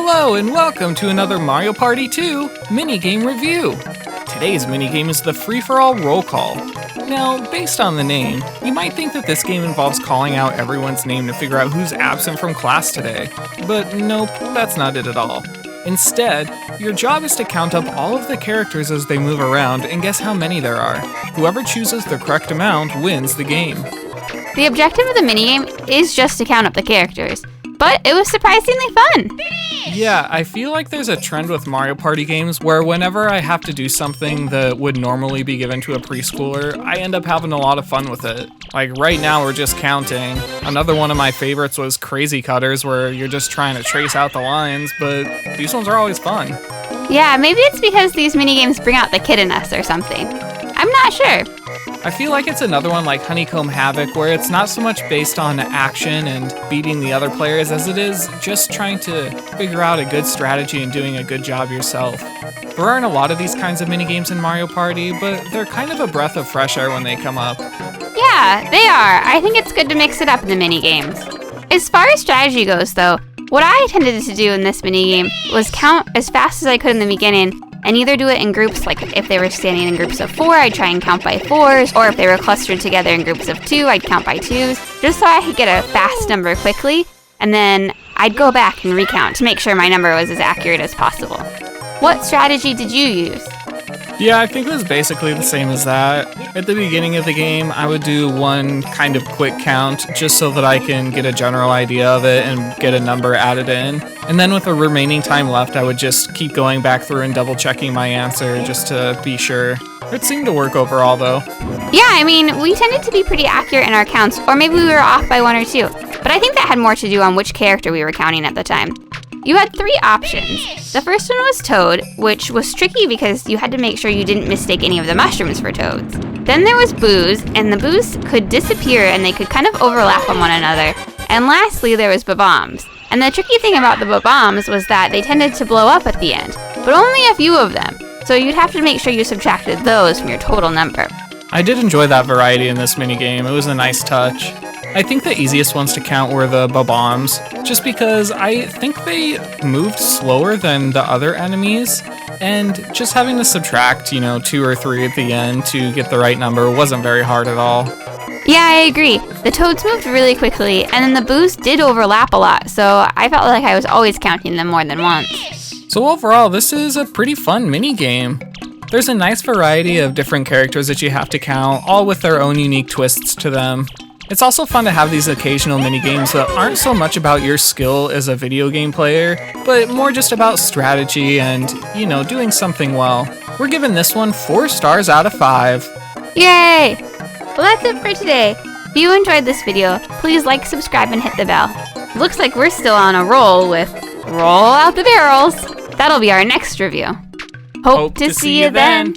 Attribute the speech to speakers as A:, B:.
A: Hello and welcome to another Mario Party 2 minigame review. Today's minigame is the free-for-all roll call. Now, based on the name, you might think that this game involves calling out everyone's name to figure out who's absent from class today. But nope, that's not it at all. Instead, your job is to count up all of the characters as they move around and guess how many there are. Whoever chooses the correct amount wins the game.
B: The objective of the minigame is just to count up the characters, but it was surprisingly fun.
A: Yeah, I feel like there's a trend with Mario Party games where whenever I have to do something that would normally be given to a preschooler, I end up having a lot of fun with it. Like right now we're just counting. Another one of my favorites was Crazy Cutters, where you're just trying to trace out the lines, but these ones are always fun.
B: Yeah, maybe it's because these minigames bring out the kid in us or something. I'm not sure.
A: I feel like it's another one like Honeycomb Havoc, where it's not so much based on action and beating the other players as it is just trying to figure out a good strategy and doing a good job yourself. There aren't a lot of these kinds of minigames in Mario Party, but they're kind of a breath of fresh air when they come up.
B: Yeah, they are. I think it's good to mix it up in the minigames. As far as strategy goes, though, what I tended to do in this minigame was count as fast as I could in the beginning and either do it in groups, like if they were standing in groups of 4, I'd try and count by 4s, or if they were clustered together in groups of 2, I'd count by 2s, just so I could get a fast number quickly, and then I'd go back and recount to make sure my number was as accurate as possible. What strategy did you use?
A: Yeah, I think it was basically the same as that. At the beginning of the game, I would do one kind of quick count just so that I can get a general idea of it and get a number added in. And then with the remaining time left, I would just keep going back through and double checking my answer just to be sure. It seemed to work overall though.
B: Yeah, I mean, we tended to be pretty accurate in our counts, or maybe we were off by 1 or 2. But I think that had more to do on which character we were counting at the time. You had 3 options. The first one was Toad, which was tricky because you had to make sure you didn't mistake any of the mushrooms for Toads. Then there was Boos, and the Boos could disappear and they could kind of overlap on one another. And lastly, there was Bob-ombs. And the tricky thing about the Bob-ombs was that they tended to blow up at the end, but only a few of them. So you'd have to make sure you subtracted those from your total number.
A: I did enjoy that variety in this minigame. It was a nice touch. I think the easiest ones to count were the Bob-ombs, just because I think they moved slower than the other enemies, and just having to subtract, 2 or 3 at the end to get the right number wasn't very hard at all.
B: Yeah, I agree. The Toads moved really quickly, and then the Boos did overlap a lot, so I felt like I was always counting them more than once.
A: So overall, this is a pretty fun minigame. There's a nice variety of different characters that you have to count, all with their own unique twists to them. It's also fun to have these occasional minigames that aren't so much about your skill as a video game player, but more just about strategy and, doing something well. We're giving this one 4 stars out of 5.
B: Yay! Well, that's it for today. If you enjoyed this video, please like, subscribe, and hit the bell. Looks like we're still on a roll with Roll Out the Barrels. That'll be our next review. Hope to see you then.